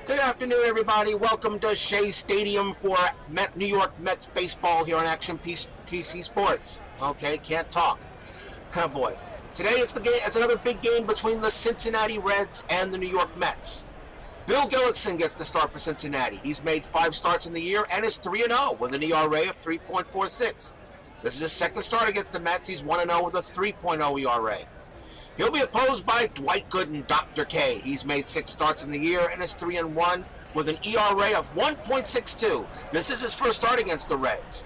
Good afternoon, everybody. Welcome to Shea Stadium for New York Mets baseball here on Action PC Sports. Okay, can't talk. Oh boy. Today it's the game. It's another big game between the Cincinnati Reds and the New York Mets. Bill Gullickson gets the start for Cincinnati. He's made 5 starts in the year and is 3-0 with an ERA of 3.46. This is his second start against the Mets. He's 1-0 with a 3.0 ERA. He'll be opposed by Dwight Gooden, Dr. K. He's made 6 starts in the year and is 3-1 with an ERA of 1.62. This is his first start against the Reds.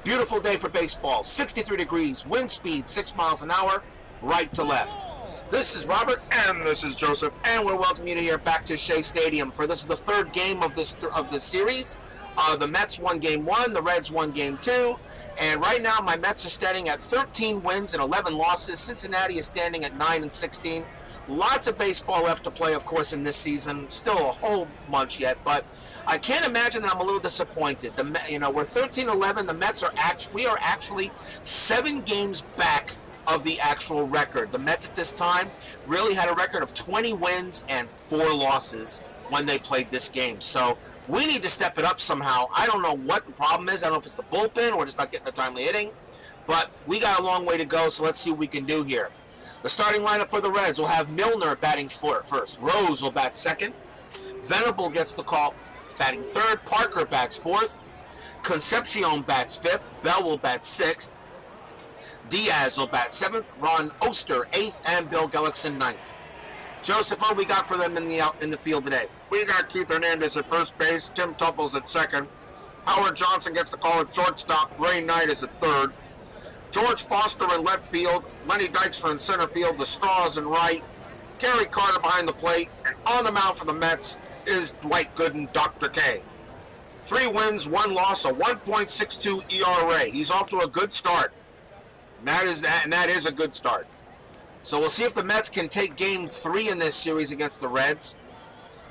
Beautiful day for baseball. 63 degrees, wind speed 6 miles an hour, right to left. This is Robert, and this is Joseph, and we're welcoming you here back to Shea Stadium for this is the third game of this series. The Mets won game 1, the Reds won game 2, and right now my Mets are standing at 13 wins and 11 losses. Cincinnati is standing at 9 and 16. Lots of baseball left to play, of course, in this season. Still a whole bunch yet, but I can't imagine that I'm a little disappointed. We're 13-11. The Mets we are actually 7 games back of the actual record. The Mets at this time really had a record of 20 wins and 4 losses when they played this game. So we need to step it up somehow. I don't know what the problem is. I don't know if it's the bullpen or just not getting a timely hitting, but we got a long way to go, so let's see what we can do here. The starting lineup for the Reds will have Milner batting first. Rose will bat second. Venable gets the call batting third. Parker bats fourth. Concepcion bats fifth. Bell will bat sixth. Diaz will bat seventh. Ron Oster eighth, and Bill Gullickson ninth. Joseph, what do we got for them in the field today? We got Keith Hernandez at first base, Tim Tuffles at second. Howard Johnson gets the call at shortstop. Ray Knight is at third. George Foster in left field. Lenny Dykstra in center field. The Straws in right. Gary Carter behind the plate. And on the mound for the Mets is Dwight Gooden, Dr. K. 3 wins, 1 loss, a 1.62 ERA. He's off to a good start. And that is a good start. So we'll see if the Mets can take game 3 in this series against the Reds.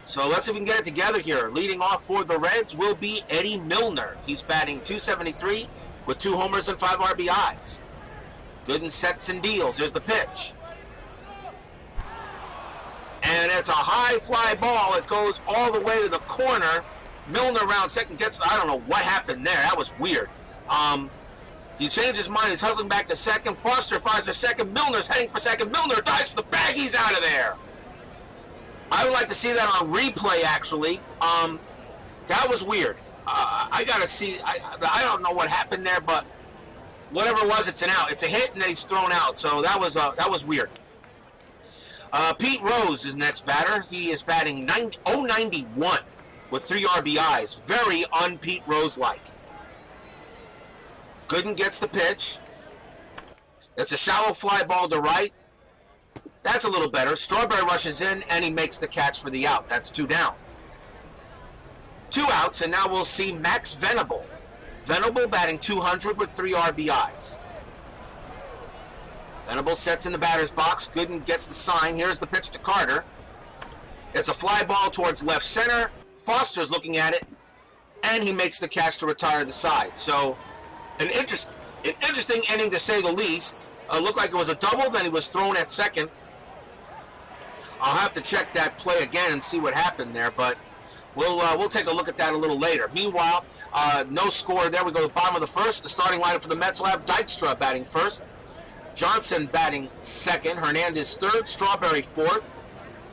So let's see if we can get it together here. Leading off for the Reds will be Eddie Milner. He's batting .273 with 2 homers and 5 RBIs. Gooden sets and deals. Here's the pitch. And it's a high fly ball. It goes all the way to the corner. Milner round second gets, I don't know what happened there. That was weird. He changed his mind. He's hustling back to second. Foster fires to second. Milner's heading for second. Milner dives for the bag. He's out of there. I would like to see that on replay, actually. That was weird. I got to see. I don't know what happened there, but whatever it was, it's an out. It's a hit, and then he's thrown out. So that was weird. Pete Rose is next batter. He is batting .091 with 3 RBIs. Very un-Pete Rose-like. Gooden gets the pitch. It's a shallow fly ball to right. That's a little better. Strawberry rushes in, and he makes the catch for the out. That's 2 down. 2 outs, and now we'll see Max Venable. Venable batting .200 with 3 RBIs. Venable sets in the batter's box. Gooden gets the sign. Here's the pitch to Carter. It's a fly ball towards left center. Foster's looking at it, and he makes the catch to retire the side. So An interesting inning to say the least. Looked like it was a double, then he was thrown at second. I'll have to check that play again and see what happened there, but we'll take a look at that a little later. Meanwhile, no score there. We go to the bottom of the first. The starting lineup for the Mets will have Dykstra batting first, Johnson batting second, Hernandez third, Strawberry fourth,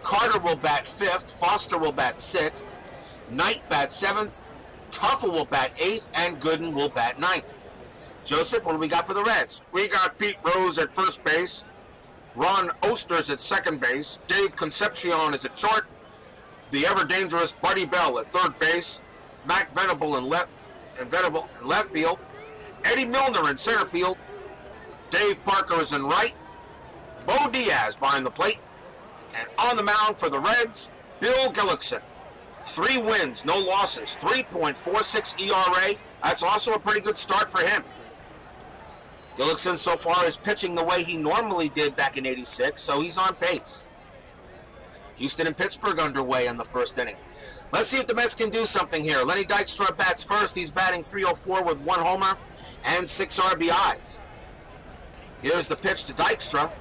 Carter will bat fifth, Foster will bat sixth, Knight bats seventh, Tuffle will bat eighth, and Gooden will bat ninth. Joseph, what do we got for the Reds? We got Pete Rose at first base. Ron Oster's at second base. Dave Concepcion is at short. The ever-dangerous Buddy Bell at third base. Mac Venable in left field. Eddie Milner in center field. Dave Parker is in right. Bo Diaz behind the plate. And on the mound for the Reds, Bill Gullickson. 3 wins, no losses, 3.46 ERA. That's also a pretty good start for him. Gullickson so far is pitching the way he normally did back in '86, so he's on pace. Houston and Pittsburgh underway in the first inning. Let's see if the Mets can do something here. Lenny Dykstra bats first. He's batting .304 with 1 homer and 6 RBIs. Here's the pitch to Dykstra,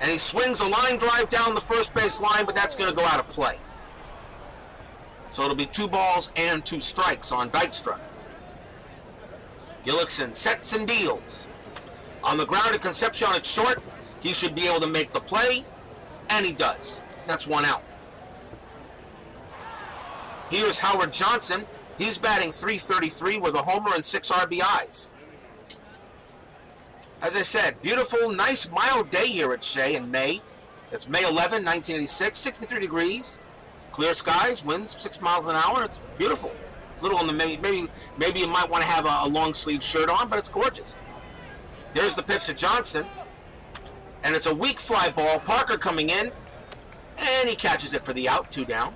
and he swings a line drive down the first base line, but that's going to go out of play. So it'll be 2 balls and 2 strikes on Dykstra. Gillickson sets and deals. On the ground at Concepcion, it's short. He should be able to make the play, and he does. That's 1 out. Here's Howard Johnson. He's batting .333 with a homer and 6 RBIs. As I said, beautiful, nice, mild day here at Shea in May. It's May 11, 1986, 63 degrees, clear skies, winds 6 miles an hour. It's beautiful. A little on the maybe you might want to have a long sleeve shirt on, but it's gorgeous. Here's the pitch to Johnson, and it's a weak fly ball. Parker coming in, and he catches it for the out, 2 down.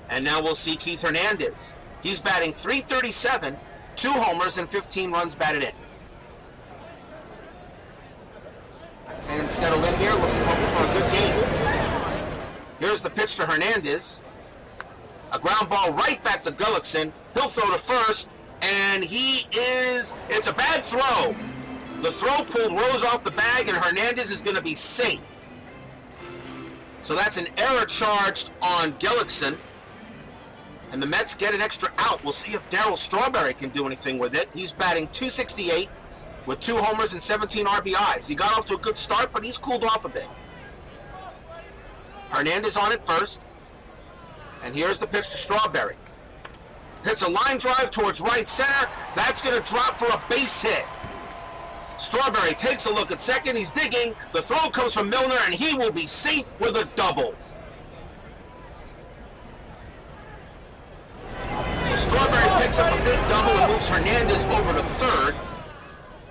And now we'll see Keith Hernandez. He's batting .337, 2 homers and 15 runs batted in. Fans settled in here, looking for a good game. Here's the pitch to Hernandez. A ground ball right back to Gullickson. He'll throw to first, and it's a bad throw. The throw pulled Rose off the bag, and Hernandez is going to be safe. So that's an error charged on Gullickson. And the Mets get an extra out. We'll see if Darryl Strawberry can do anything with it. He's batting .268 with 2 homers and 17 RBIs. He got off to a good start, but he's cooled off a bit. Hernandez on it first. And here's the pitch to Strawberry. Hits a line drive towards right center. That's going to drop for a base hit. Strawberry takes a look at second. He's digging. The throw comes from Milner, and he will be safe with a double. So Strawberry picks up a big double and moves Hernandez over to third.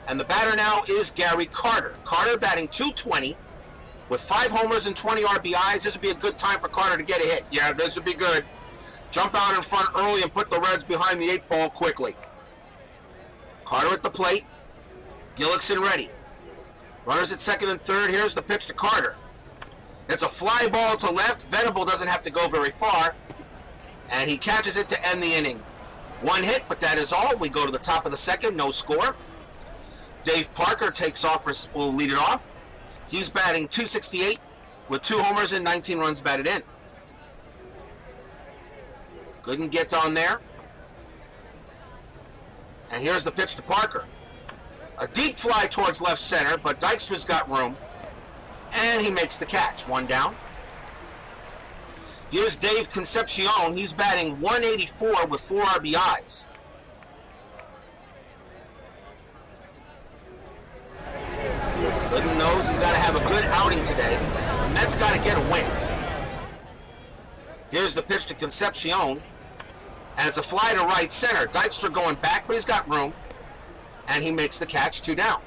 And the batter now is Gary Carter. Carter batting .220 with 5 homers and 20 RBIs. This would be a good time for Carter to get a hit. Yeah, this would be good. Jump out in front early and put the Reds behind the 8 ball quickly. Carter at the plate. Gillickson ready. Runners at second and third. Here's the pitch to Carter. It's a fly ball to left. Venable doesn't have to go very far. And he catches it to end the inning. 1 hit, but that is all. We go to the top of the second. No score. Dave Parker takes off, will lead it off. He's batting .268 with 2 homers and 19 runs batted in. Gooden gets on there. And here's the pitch to Parker. A deep fly towards left center, but Dykstra's got room. And he makes the catch. 1 down. Here's Dave Concepcion. He's batting .184 with 4 RBIs. Gooden knows he's got to have a good outing today. The Mets got to get a win. Here's the pitch to Concepcion. And it's a fly to right center. Dykstra going back, but he's got room. And he makes the catch, 2 down.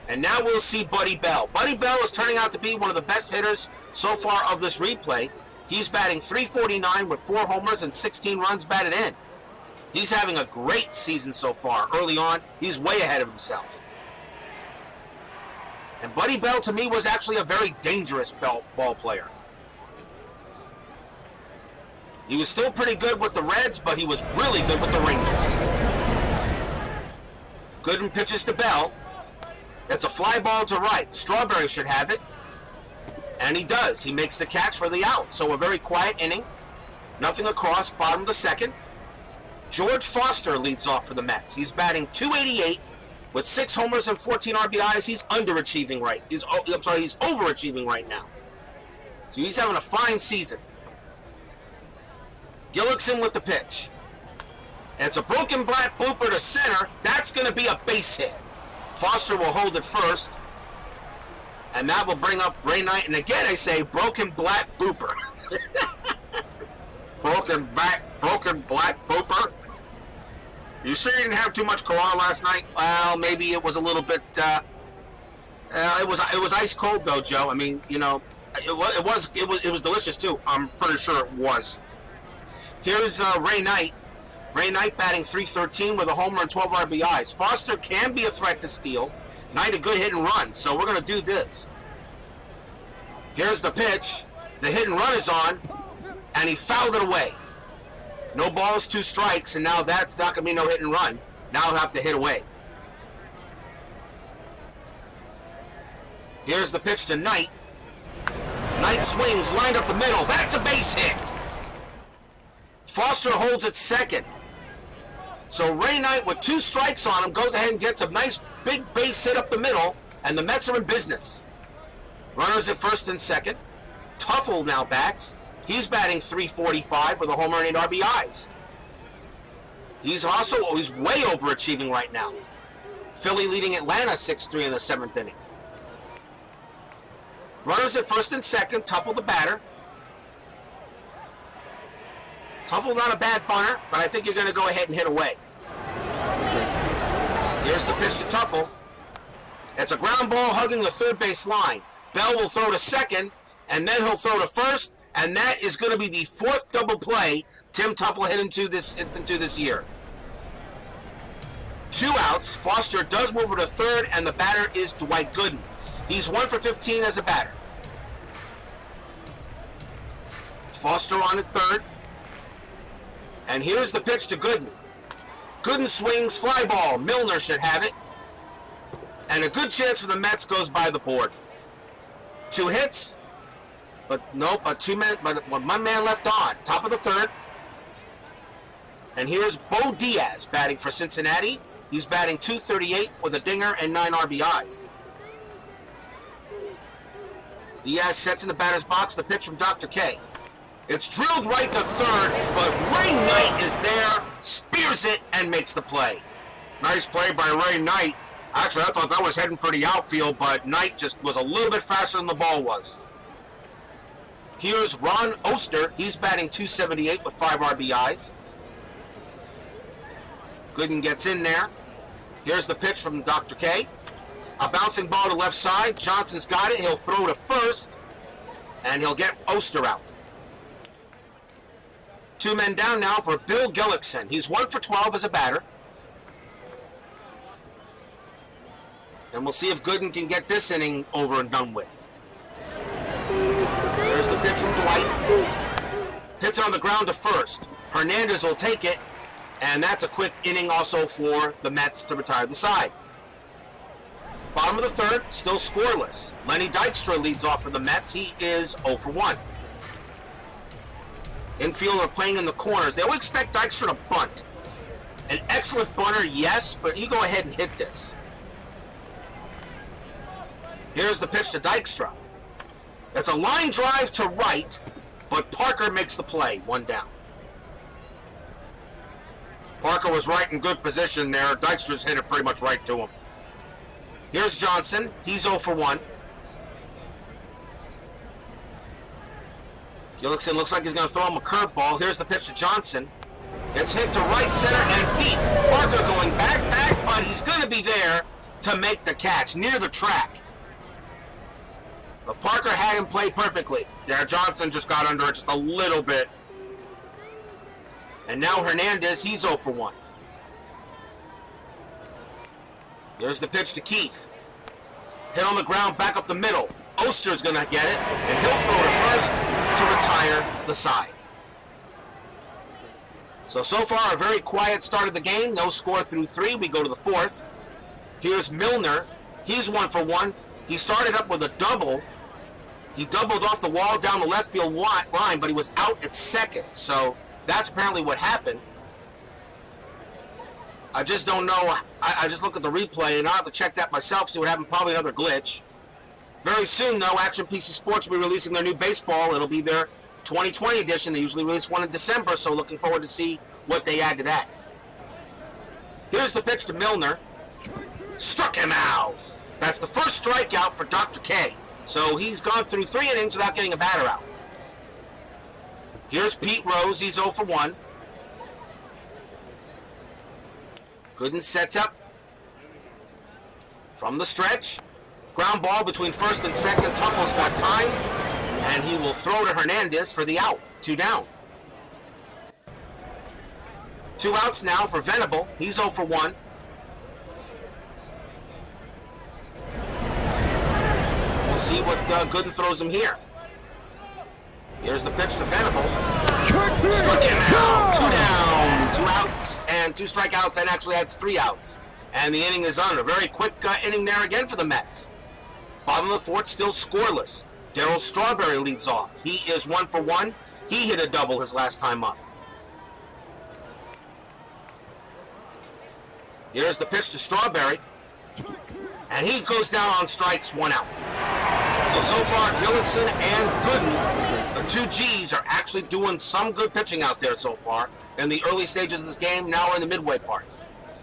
And now we'll see Buddy Bell. Buddy Bell is turning out to be one of the best hitters so far of this replay. He's batting .349 with 4 homers and 16 runs batted in. He's having a great season so far. Early on, he's way ahead of himself. And Buddy Bell, to me, was actually a very dangerous ball player. He was still pretty good with the Reds, but he was really good with the Rangers. Gooden pitches to Bell. It's a fly ball to right. Strawberry should have it. And he does. He makes the catch for the out. So a very quiet inning. Nothing across, bottom of the second. George Foster leads off for the Mets. He's batting .288 with 6 homers and 14 RBIs. He's underachieving right. He's overachieving right now. So he's having a fine season. Gillickson with the pitch. And it's a broken black blooper to center. That's going to be a base hit. Foster will hold it first. And that will bring up Ray Knight. And again, I say broken black booper. broken black booper. You sure you didn't have too much Corona last night? Well, maybe it was a little bit. It was ice cold though, Joe. I mean, you know, it was delicious too. I'm pretty sure it was. Here's Ray Knight. Ray Knight batting .313 with a homer and 12 RBIs. Foster can be a threat to steal. Knight a good hit and run, so we're going to do this. Here's the pitch. The hit and run is on, and he fouled it away. No balls, 2 strikes, and now that's not going to be no hit and run. Now he'll have to hit away. Here's the pitch to Knight. Knight swings, lined up the middle. That's a base hit. Foster holds at second. So Ray Knight, with 2 strikes on him, goes ahead and gets a nice big base hit up the middle, and the Mets are in business. Runners at first and second. Tuffle now bats. He's batting .345 with a homer and 8 RBIs. He's way overachieving right now. Philly leading Atlanta 6-3 in the 7th inning. Runners at first and second. Tuffle the batter. Tuffle not a bad bunter, but I think you're going to go ahead and hit away. Here's the pitch to Tuffle. It's a ground ball hugging the third base line. Bell will throw to second, and then he'll throw to first, and that is going to be the 4th double play Tim Tuffle hits into this year. 2 outs. Foster does move over to third, and the batter is Dwight Gooden. He's 1 for 15 as a batter. Foster on at third. And here's the pitch to Gooden. Gooden swings, fly ball. Milner should have it. And a good chance for the Mets goes by the board. 2 hits, but nope, but 1 man left on. Top of the third. And here's Bo Diaz batting for Cincinnati. He's batting .238 with a dinger and 9 RBIs. Diaz sets in the batter's box the pitch from Dr. K. It's drilled right to third, but Ray Knight is there, spears it, and makes the play. Nice play by Ray Knight. Actually, I thought that was heading for the outfield, but Knight just was a little bit faster than the ball was. Here's Ron Oster. He's batting .278 with 5 RBIs. Gooden gets in there. Here's the pitch from Dr. K. A bouncing ball to left side. Johnson's got it. He'll throw to first, and he'll get Oster out. 2 men down now for Bill Gullickson. He's 1 for 12 as a batter. And we'll see if Gooden can get this inning over and done with. There's the pitch from Dwight. Hits on the ground to first. Hernandez will take it. And that's a quick inning also for the Mets to retire the side. Bottom of the third, still scoreless. Lenny Dykstra leads off for the Mets. He is 0 for 1. Infield are playing in the corners. They always expect Dykstra to bunt. An excellent bunter, yes, but you go ahead and hit this. Here's the pitch to Dykstra. It's a line drive to right, but Parker makes the play. 1 down. Parker was right in good position there. Dykstra's hit it pretty much right to him. Here's Johnson. He's 0 for 1. Gullickson looks like he's going to throw him a curveball. Here's the pitch to Johnson. It's hit to right center and deep. Parker going back, but he's going to be there to make the catch near the track. But Parker had him play perfectly. Yeah, Johnson just got under it just a little bit. And now Hernandez, he's 0 for 1. Here's the pitch to Keith. Hit on the ground, back up the middle. Oster's going to get it, and he'll throw to first to retire the side. So far, a very quiet start of the game. No score through 3. We go to the 4th. Here's Milner. He's 1 for 1. He started up with a double. He doubled off the wall down the left field line, but he was out at second. So that's apparently what happened. I just don't know. I just look at the replay, and I'll have to check that myself, see what happened. Probably another glitch. Very soon, though, Action PC Sports will be releasing their new baseball. It'll be their 2020 edition. They usually release one in December, so looking forward to see what they add to that. Here's the pitch to Milner. Struck him out. That's the first strikeout for Dr. K. So he's gone through 3 innings without getting a batter out. Here's Pete Rose. He's 0 for 1. Gooden sets up from the stretch. Ground ball between first and second. Tuffle's got time, and he will throw to Hernandez for the out. 2 down. 2 outs now for Venable. He's 0 for 1. We'll see what Gooden throws him here. Here's the pitch to Venable. Struck him out. 2 down. 2 outs and 2 strikeouts, and actually that's 3 outs. And the inning is on. A very quick inning there again for the Mets. Bottom of the 4th, still scoreless. Darryl Strawberry leads off. He is 1 for 1. He hit a double his last time up. Here's the pitch to Strawberry. And he goes down on strikes, 1 out. So far, Gullikson and Gooden, the two Gs, are actually doing some good pitching out there so far in the early stages of this game. Now we're in the midway part.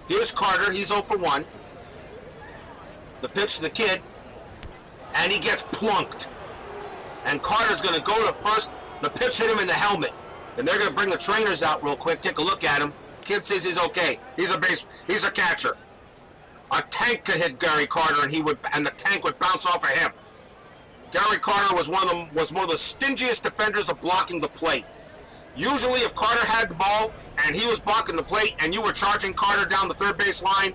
Here's Carter. He's 0 for 1. The pitch to the kid. And he gets plunked. And Carter's going to go to first. The pitch hit him in the helmet. And they're going to bring the trainers out real quick, take a look at him. The kid says he's okay. He's a catcher. A tank could hit Gary Carter, and the tank would bounce off of him. Gary Carter was one of the stingiest defenders of blocking the plate. Usually, if Carter had the ball and he was blocking the plate, and you were charging Carter down the third base line,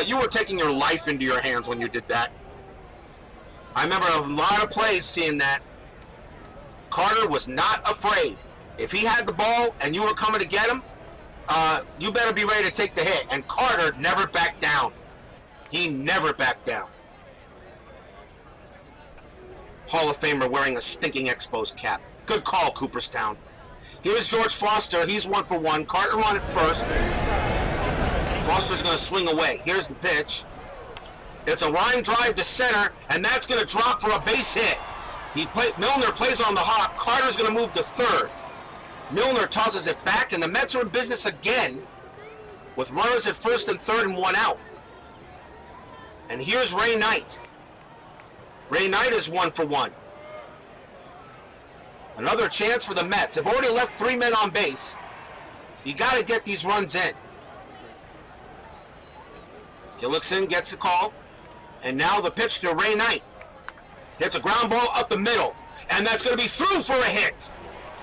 you were taking your life into your hands when you did that. I remember a lot of plays seeing that. Carter was not afraid. If he had the ball and you were coming to get him, you better be ready to take the hit. And Carter never backed down. He never backed down. Hall of Famer wearing a stinking Expos cap. Good call, Cooperstown. Here's George Foster. He's 1 for 1. Carter on at first. Foster's going to swing away. Here's the pitch. It's a line drive to center, and that's going to drop for a base hit. Milner plays on the hop. Carter's going to move to third. Milner tosses it back, and the Mets are in business again with runners at first and third and 1 out. And here's Ray Knight. Ray Knight is 1 for 1. Another chance for the Mets. They've already left 3 men on base. You got to get these runs in. Gullikson gets the call. And now the pitch to Ray Knight. Hits a ground ball up the middle. And that's going to be through for a hit.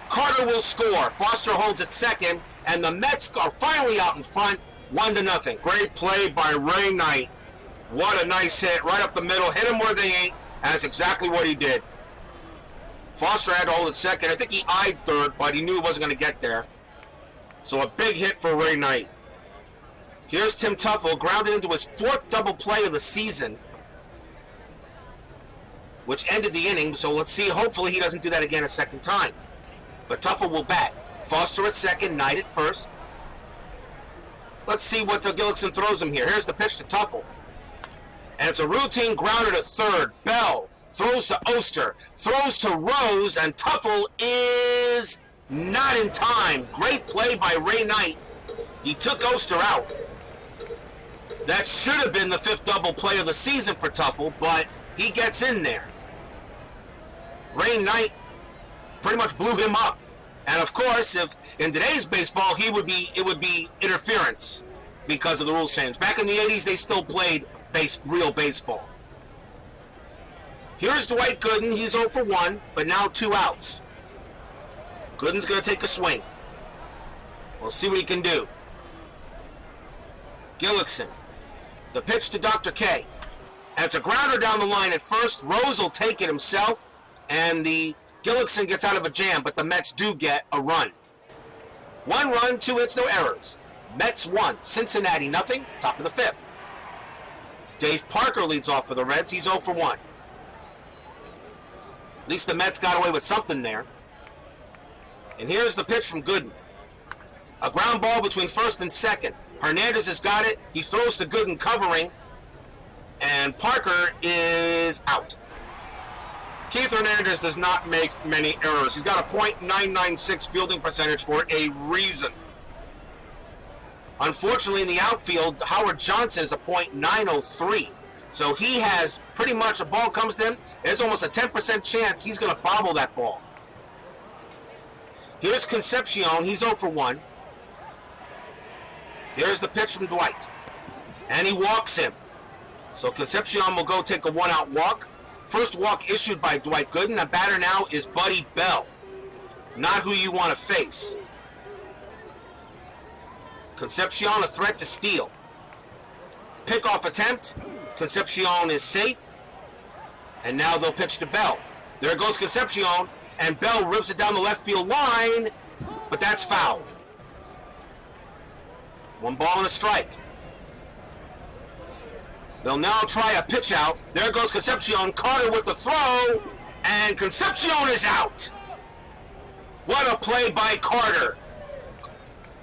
Carter will score. Foster holds at second. And the Mets are finally out in front, 1-0. Great play by Ray Knight. What a nice hit. Right up the middle. Hit them where they ain't. And that's exactly what he did. Foster had to hold at second. I think he eyed third, but he knew he wasn't going to get there. So a big hit for Ray Knight. Here's Tim Teufel, grounded into his 4th double play of the season, which ended the inning. So let's see. Hopefully he doesn't do that again a second time. But Teufel will bat. Foster at second, Knight at first. Let's see what Gullikson throws him here. Here's the pitch to Teufel. And it's a routine grounder to third. Bell throws to Oster, throws to Rose, and Teufel is not in time. Great play by Ray Knight. He took Oster out. That should have been the 5th double play of the season for Teufel, but he gets in there. Ray Knight pretty much blew him up. And of course, if in today's baseball, it would be interference because of the rules change. Back in the 80s, they still played real baseball. Here's Dwight Gooden. He's 0 for 1, but now 2 outs. Gooden's going to take a swing. We'll see what he can do. Gullikson. The pitch to Dr. K. And it's a grounder down the line at first. Rose will take it himself, and the Gullikson gets out of a jam, but the Mets do get a run. 1 run, 2 hits, no errors. Mets 1, Cincinnati nothing. Top of the 5th. Dave Parker leads off for the Reds. He's 0 for 1. At least the Mets got away with something there. And here's the pitch from Gooden. A ground ball between first and second. Hernandez has got it. He throws to Gooden covering. And Parker is out. Keith Hernandez does not make many errors. He's got a .996 fielding percentage for a reason. Unfortunately, in the outfield, Howard Johnson is a .903. So he has pretty much, a ball comes to him, there's almost a 10% chance he's going to bobble that ball. Here's Concepcion. He's 0 for 1. Here's the pitch from Dwight. And he walks him. So Concepcion will go take a 1-out walk. First walk issued by Dwight Gooden. The batter now is Buddy Bell. Not who you want to face. Concepcion a threat to steal. Pickoff attempt. Concepcion is safe. And now they'll pitch to Bell. There goes Concepcion. And Bell rips it down the left field line. But that's foul. 1 ball and a strike. They'll now try a pitch out. There goes Concepcion. Carter with the throw. And Concepcion is out. What a play by Carter.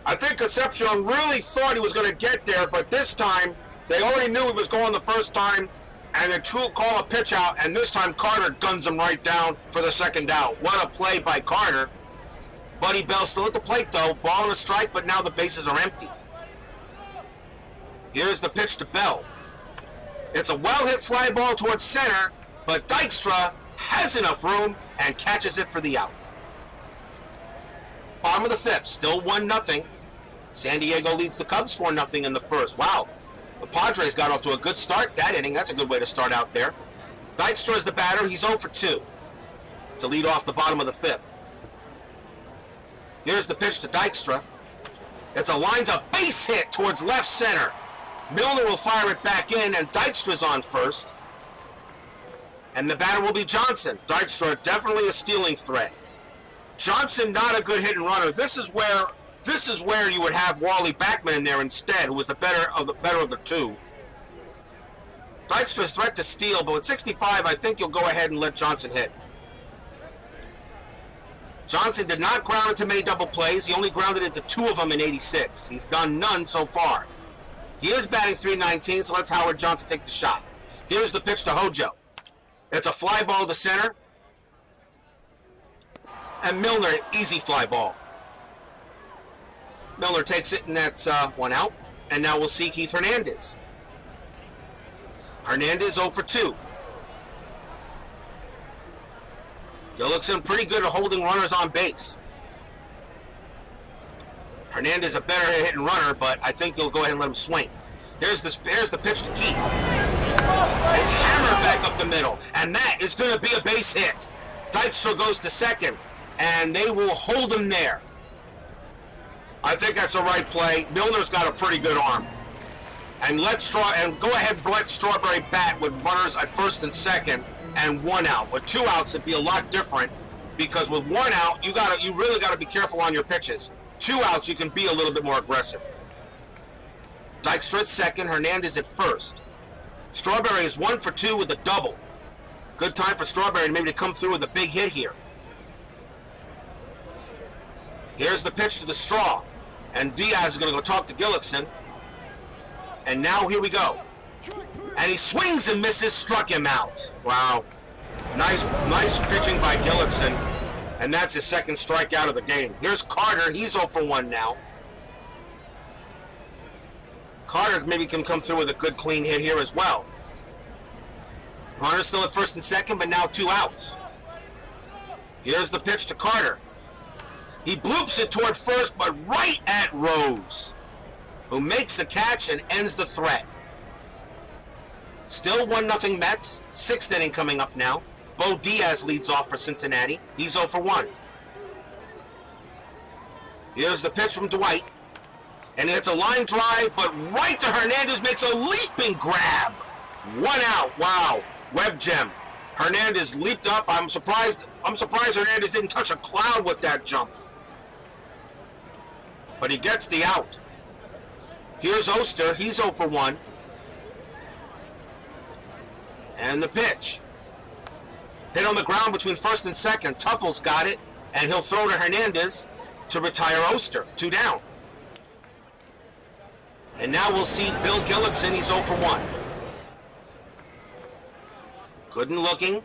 I think Concepcion really thought he was going to get there, but this time they already knew he was going the first time, and they call a pitch out, and this time Carter guns him right down for the second out. What a play by Carter. Buddy Bell still at the plate, though. Ball and a strike, but now the bases are empty. Here's the pitch to Bell. It's a well-hit fly ball towards center, but Dykstra has enough room and catches it for the out. Bottom of the fifth, still 1-0. San Diego leads the Cubs 4-0 in the first. Wow, the Padres got off to a good start that inning. That's a good way to start out there. Dykstra is the batter. He's 0 for 2 to lead off the bottom of the fifth. Here's the pitch to Dykstra. It's a lines a base hit towards left center. Milner will fire it back in, and Dykstra's on first. And the batter will be Johnson. Dykstra definitely a stealing threat. Johnson not a good hit and runner. This is where you would have Wally Backman in there instead, who was the better of the two. Dykstra's threat to steal, but with 65, I think you'll go ahead and let Johnson hit. Johnson did not ground into many double plays. He only grounded into 2 of them in 86. He's done none so far. He is batting .319, so let's Howard Johnson take the shot. Here's the pitch to Hojo. It's a fly ball to center. And Milner, easy fly ball. Milner takes it, and that's 1 out. And now we'll see Keith Hernandez. Hernandez 0 for 2. Gillickson pretty good at holding runners on base. Hernandez a better hit and runner, but I think you'll go ahead and let him swing. Here's the pitch to Keith. It's hammered back up the middle, and that is going to be a base hit. Dykstra goes to second, and they will hold him there. I think that's the right play. Milner's got a pretty good arm. And go ahead and let Strawberry bat with runners at first and second and 1 out. With 2 outs, it'd be a lot different, because with 1 out, you really got to be careful on your pitches. 2 outs, you can be a little bit more aggressive. Dykstra at second, Hernandez at first. Strawberry is 1 for 2 with a double. Good time for Strawberry maybe to come through with a big hit here. Here's the pitch to the straw. And Diaz is going to go talk to Gillickson. And now here we go. And he swings and misses, struck him out. Wow. Nice pitching by Gillickson. And that's his second strikeout of the game. Here's Carter. He's 0 for 1 now. Carter maybe can come through with a good clean hit here as well. Runner's still at first and second, but now 2 outs. Here's the pitch to Carter. He bloops it toward first, but right at Rose, who makes the catch and ends the threat. Still 1-0 Mets. 6th inning coming up now. Bo Diaz leads off for Cincinnati. He's 0 for 1. Here's the pitch from Dwight. And it's a line drive, but right to Hernandez, makes a leaping grab. 1 out. Wow. Web gem. Hernandez leaped up. I'm surprised Hernandez didn't touch a cloud with that jump. But he gets the out. Here's Oster. He's 0 for 1. And the pitch. Hit on the ground between first and second. Tuffle's got it, and he'll throw to Hernandez to retire Oster. 2 down. And now we'll see Bill Gillickson. He's 0 for 1. Gooden looking.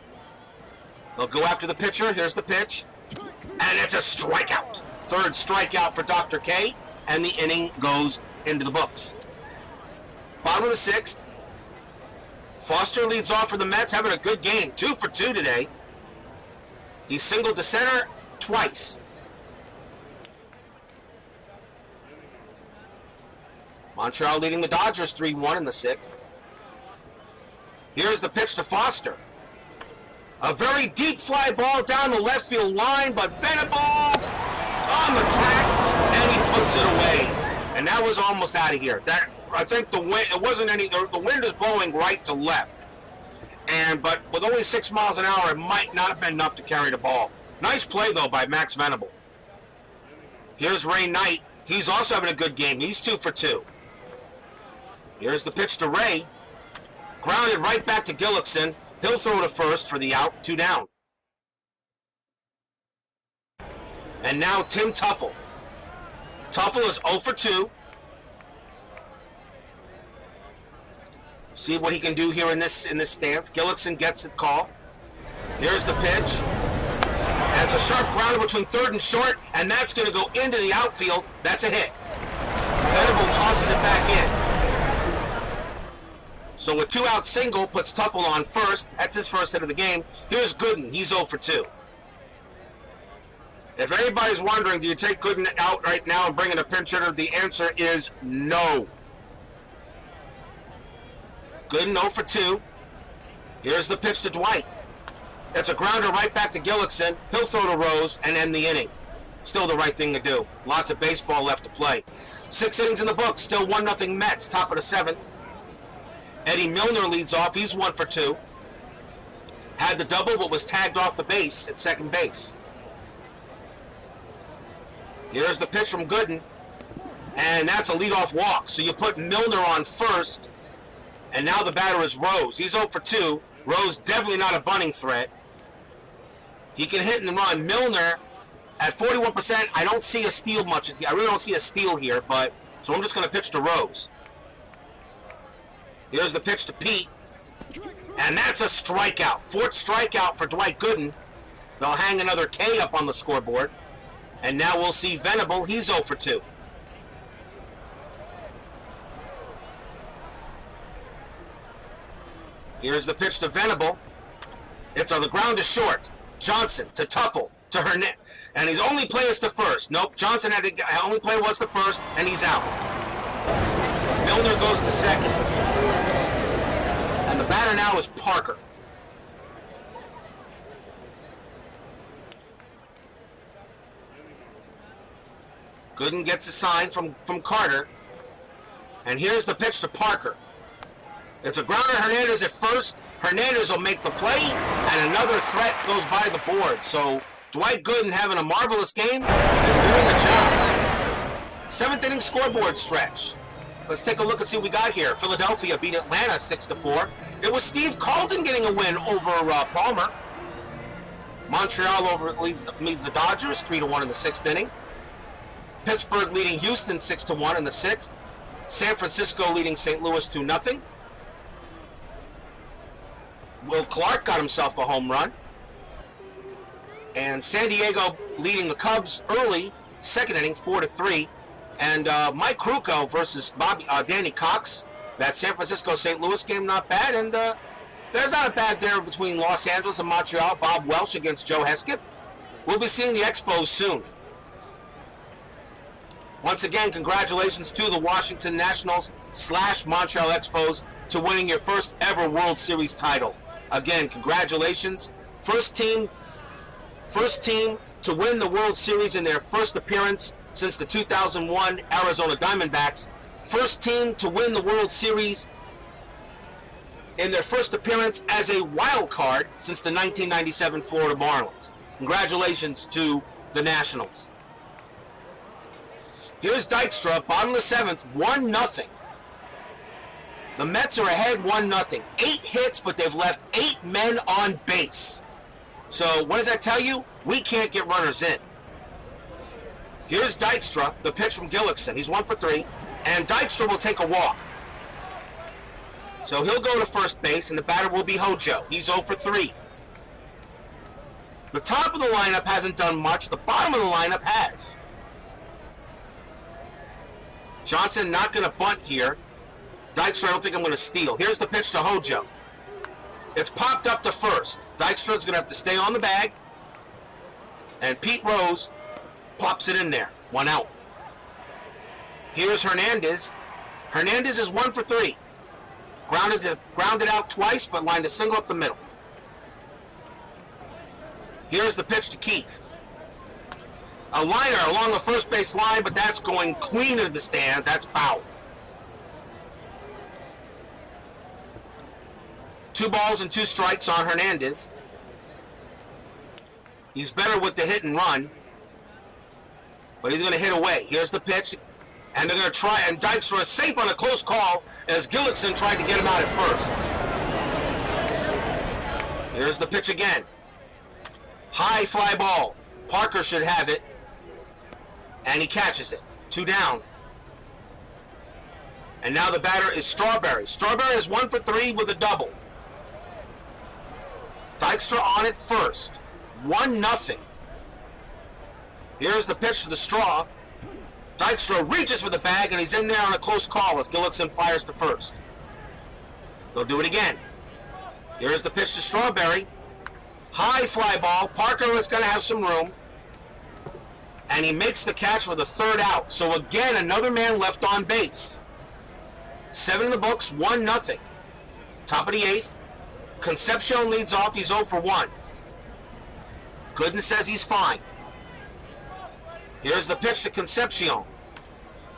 They'll go after the pitcher. Here's the pitch. And it's a strikeout. 3rd strikeout for Dr. K. And the inning goes into the books. Bottom of the 6th. Foster leads off for the Mets, having a good game. 2 for 2 today. He singled to center twice. Montreal leading the Dodgers 3-1 in the 6th. Here's the pitch to Foster. A very deep fly ball down the left field line, but Venables on the track, and he puts it away. And that was almost out of here. I think the wind, it wasn't any, the wind is blowing right to left. But with only 6 miles an hour, it might not have been enough to carry the ball. Nice play, though, by Max Venable. Here's Ray Knight. He's also having a good game. He's 2 for 2. Here's the pitch to Ray. Grounded right back to Gillickson. He'll throw to first for the out. 2 down. And now Tim Tuffle. Tuffle is 0 for 2. See what he can do here in this stance. Gillickson gets the call. Here's the pitch. And it's a sharp grounder between third and short, and that's going to go into the outfield. That's a hit. Venable tosses it back in. So a 2-out single puts Tuffle on first. That's his first hit of the game. Here's Gooden. He's 0 for 2. If anybody's wondering, do you take Gooden out right now and bring in a pinch hitter, the answer is no. Gooden 0 for 2. Here's the pitch to Dwight. It's a grounder right back to Gillickson. He'll throw to Rose and end the inning. Still the right thing to do. Lots of baseball left to play. 6 innings in the book. Still 1-0 Mets. Top of the 7th. Eddie Milner leads off. He's 1 for 2. Had the double, but was tagged off the base at second base. Here's the pitch from Gooden. And that's a leadoff walk. So you put Milner on first. And now the batter is Rose. He's 0 for 2. Rose definitely not a bunting threat. He can hit and run. Milner at 41%. I don't see a steal much. I really don't see a steal here, but so I'm just going to pitch to Rose. Here's the pitch to Pete. And that's a strikeout. 4th strikeout for Dwight Gooden. They'll hang another K up on the scoreboard. And now we'll see Venable. He's 0 for 2. Here's the pitch to Venable. It's on the ground to short. Johnson to Tuffle to Hernandez. And his only play is to first. Nope, Johnson had to, only play was to first, and he's out. Milner goes to second. And the batter now is Parker. Gooden gets a sign from Carter. And here's the pitch to Parker. It's a grounder. Hernandez at first. Hernandez will make the play, and another threat goes by the board. So Dwight Gooden, having a marvelous game, is doing the job. 7th inning scoreboard stretch. Let's take a look and see what we got here. Philadelphia beat Atlanta 6-4. It was Steve Carlton getting a win over Palmer. Montreal leads the Dodgers 3-1 in the 6th inning. Pittsburgh leading Houston 6-1 in the 6th. San Francisco leading St. Louis 2-0. Will Clark got himself a home run. And San Diego leading the Cubs early, 2nd inning, 4-3. And Mike Krukow versus Danny Cox. That San Francisco-St. Louis game, not bad. And there's not a bad there between Los Angeles and Montreal. Bob Welsh against Joe Hesketh. We'll be seeing the Expos soon. Once again, congratulations to the Washington Nationals / Montreal Expos to winning your first ever World Series title. Again, congratulations. First team to win the World Series in their first appearance since the 2001 Arizona Diamondbacks. First team to win the World Series in their first appearance as a wild card since the 1997 Florida Marlins. Congratulations to the Nationals. Here's Dykstra, bottom of the 7th, 1-0. The Mets are ahead 1-0. 8 hits, but they've left 8 men on base. So what does that tell you? We can't get runners in. Here's Dykstra, the pitch from Gillickson. He's 1 for 3, and Dykstra will take a walk. So he'll go to first base, and the batter will be Hojo. He's 0 for 3. The top of the lineup hasn't done much. The bottom of the lineup has. Johnson not going to bunt here. Dykstra, I don't think I'm going to steal. Here's the pitch to Hojo. It's popped up to first. Dykstra's going to have to stay on the bag. And Pete Rose pops it in there. 1 out. Here's Hernandez. Hernandez is 1 for 3. Grounded out twice, but lined a single up the middle. Here's the pitch to Keith. A liner along the first base line, but that's going clean into the stands. That's foul. 2 balls and 2 strikes on Hernandez. He's better with the hit and run, but he's going to hit away. Here's the pitch, and they're going to try, and Dykstra is safe on a close call as Gillickson tried to get him out at first. Here's the pitch again. High fly ball. Parker should have it, and he catches it. 2 down. And now the batter is Strawberry. Strawberry is 1 for 3 with a double. Dykstra on it first. 1-0. Here's the pitch to the Straw. Dykstra reaches for the bag, and he's in there on a close call as Gullikson fires to first. They'll do it again. Here's the pitch to Strawberry. High fly ball. Parker is going to have some room. And he makes the catch for the 3rd out. So again, another man left on base. 7 in the books, 1-0. Top of the 8th. Concepcion leads off. He's 0 for 1. Gooden says he's fine. Here's the pitch to Concepcion.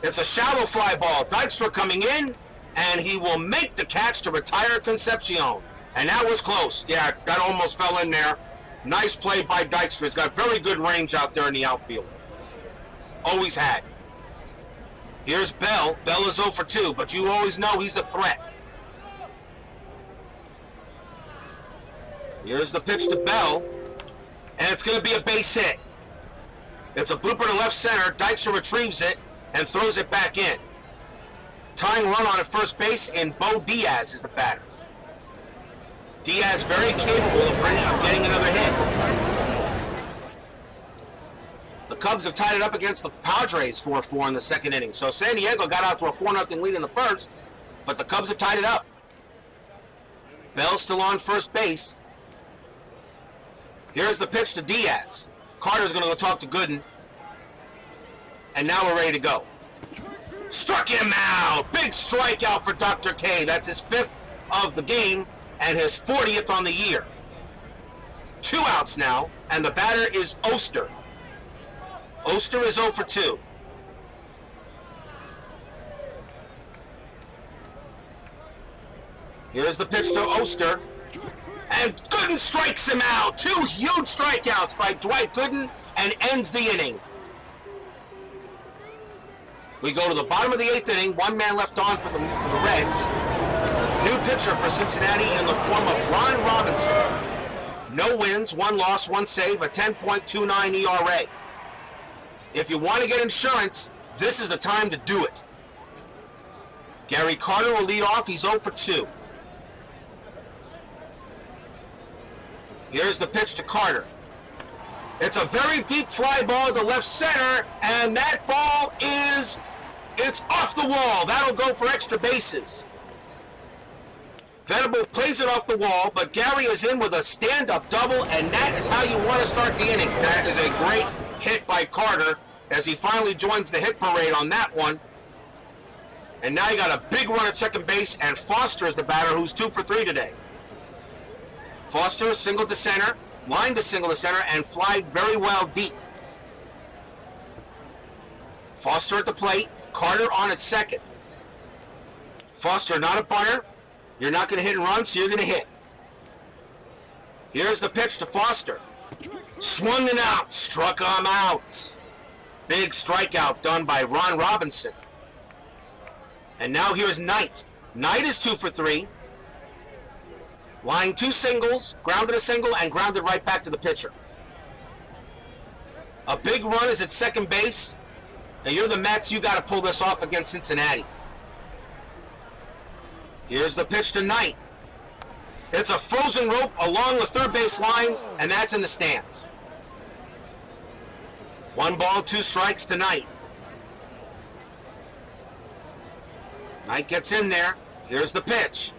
It's a shallow fly ball. Dykstra coming in, and he will make the catch to retire Concepcion. And that was close. Yeah, that almost fell in there. Nice play by Dykstra. He's got very good range out there in the outfield. Always had. Here's Bell. Bell is 0 for 2, but you always know he's a threat. Here's the pitch to Bell, and it's going to be a base hit. It's a blooper to left center. Dykstra retrieves it and throws it back in. Tying run on at first base, and Bo Diaz is the batter. Diaz very capable of getting another hit. The Cubs have tied it up against the Padres 4-4 in the 2nd inning. So San Diego got out to a 4-0 lead in the 1st, but the Cubs have tied it up. Bell still on first base. Here's the pitch to Diaz. Carter's going to go talk to Gooden. And now we're ready to go. Struck him out! Big strikeout for Dr. K. That's his 5th of the game and his 40th on the year. 2 outs now, and the batter is Oster. Oster is 0 for 2. Here's the pitch to Oster. And Gooden strikes him out. 2 huge strikeouts by Dwight Gooden and ends the inning. We go to the bottom of the 8th inning. 1 man left on for the Reds. New pitcher for Cincinnati in the form of Ron Robinson. No wins, 1 loss, 1 save, a 10.29 ERA. If you want to get insurance, this is the time to do it. Gary Carter will lead off. He's 0 for 2. Here's the pitch to Carter. It's a very deep fly ball to left center, and that ball it's off the wall. That'll go for extra bases. Venable plays it off the wall, but Gary is in with a stand-up double, and that is how you want to start the inning. That is a great hit by Carter as he finally joins the hit parade on that one. And now you got a big run at second base, and Foster is the batter who's 2 for 3 today. Foster single to center, line to single to center, and fly very well deep. Foster at the plate, Carter on at second. Foster not a bunter. You're not going to hit and run, so you're going to hit. Here's the pitch to Foster. Swung and out, struck him out. Big strikeout done by Ron Robinson. And now here's Knight. Knight is 2 for 3. Lying 2 singles, grounded a single, and grounded right back to the pitcher. A big run is at second base. And you're the Mets, you got to pull this off against Cincinnati. Here's the pitch to Knight. It's a frozen rope along the third base line, and that's in the stands. 1 ball, 2 strikes to Knight. Knight gets in there. Here's the pitch.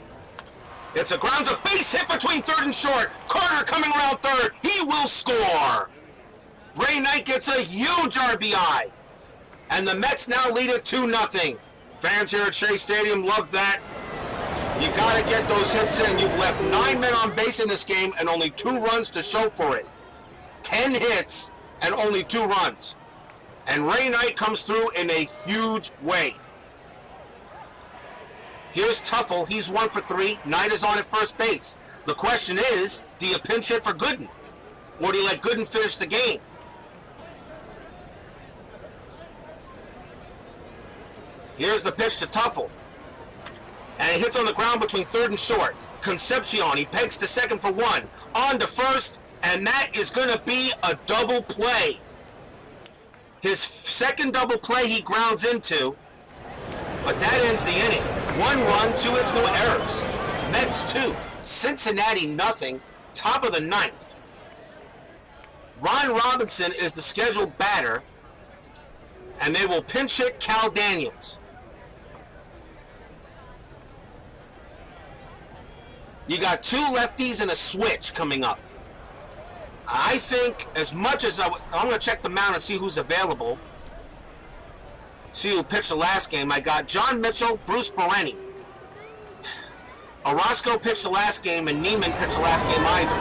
It's a grounds a base hit between third and short. Carter coming around third. He will score. Ray Knight gets a huge RBI. And the Mets now lead it 2-0. Fans here at Shea Stadium love that. You got to get those hits in. You've left 9 men on base in this game and only 2 runs to show for it. 10 hits and only 2 runs. And Ray Knight comes through in a huge way. Here's Tuffle. He's 1 for 3. Knight is on at first base. The question is, do you pinch hit for Gooden? Or do you let Gooden finish the game? Here's the pitch to Tuffle. And he hits on the ground between third and short. Concepcion, he pegs to second for 1. On to first, and that is going to be a double play. His second double play he grounds into, but that ends the inning. 1 run, 2 hits, no errors. Mets 2, Cincinnati nothing, top of the 9th. Ron Robinson is the scheduled batter, and they will pinch hit Cal Daniels. You got 2 lefties and a switch coming up. I think as much as I'm going to check the mound and see who's available. See who pitched the last game. I got John Mitchell, Bruce Bereni. Orozco pitched the last game, and Neiman pitched the last game either.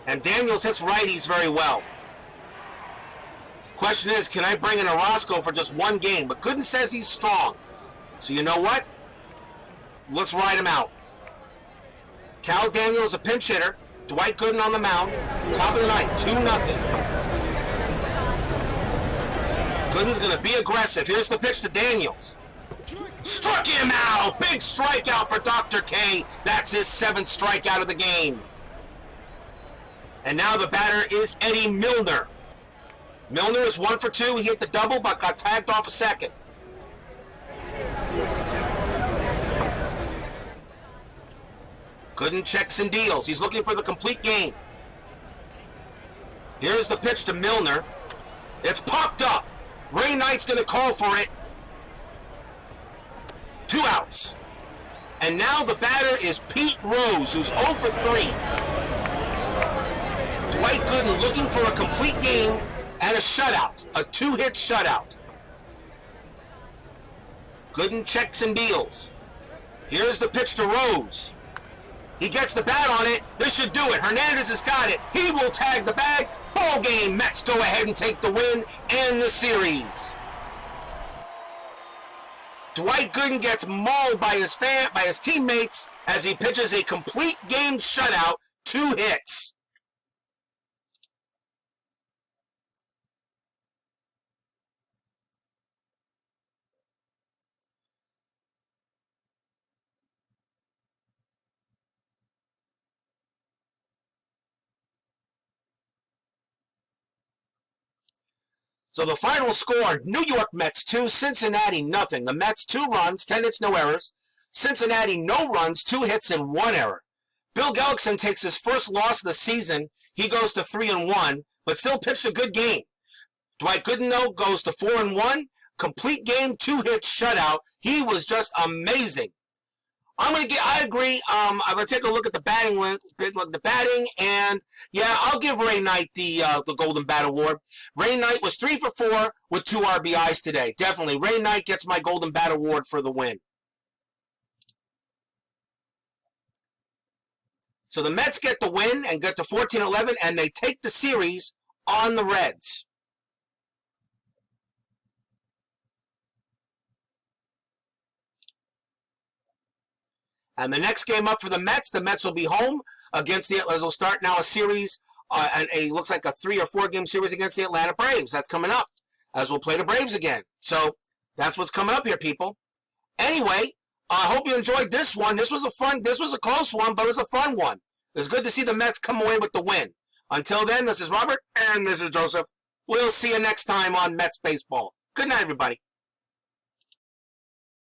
And Daniels hits righties very well. Question is, can I bring in Orozco for just 1 game? But Gooden says he's strong. So you know what? Let's ride him out. Cal Daniels a pinch hitter. Dwight Gooden on the mound. Top of the 9th, 2-0. Gooden's going to be aggressive. Here's the pitch to Daniels. Struck him out. Big strikeout for Dr. K. That's his 7th strikeout of the game. And now the batter is Eddie Milner. Milner is 1 for 2. He hit the double, but got tagged off a second. Gooden checks and deals. He's looking for the complete game. Here's the pitch to Milner. It's popped up. Ray Knight's going to call for it. 2 outs. And now the batter is Pete Rose, who's 0 for 3. Dwight Gooden looking for a complete game and a shutout. A 2-hit shutout. Gooden checks and deals. Here's the pitch to Rose. He gets the bat on it. This should do it. Hernandez has got it. He will tag the bag. Ball game. Mets go ahead and take the win and the series. Dwight Gooden gets mauled by his teammates as he pitches a complete game shutout. 2 hits. So the final score, New York Mets 2, Cincinnati nothing. The Mets 2 runs, 10 hits, no errors. Cincinnati no runs, 2 hits and 1 error. Bill Gullickson takes his first loss of the season. He goes to 3-1, but still pitched a good game. Dwight Gooden, though, goes to 4-1. Complete game, 2 hits, shutout. He was just amazing. I agree. I'm gonna take a look at the batting, and yeah, I'll give Ray Knight the Golden Bat Award. Ray Knight was 3 for 4 with 2 RBIs today. Definitely, Ray Knight gets my Golden Bat Award for the win. So the Mets get the win and get to 14-11, and they take the series on the Reds. And the next game up for the Mets will be home against as we'll start now a series, looks like a 3 or 4 game series against the Atlanta Braves. That's coming up, as we'll play the Braves again. So that's what's coming up here, people. Anyway, I hope you enjoyed this one. This was a close one, but it was a fun one. It was good to see the Mets come away with the win. Until then, this is Robert, and this is Joseph. We'll see you next time on Mets Baseball. Good night, everybody.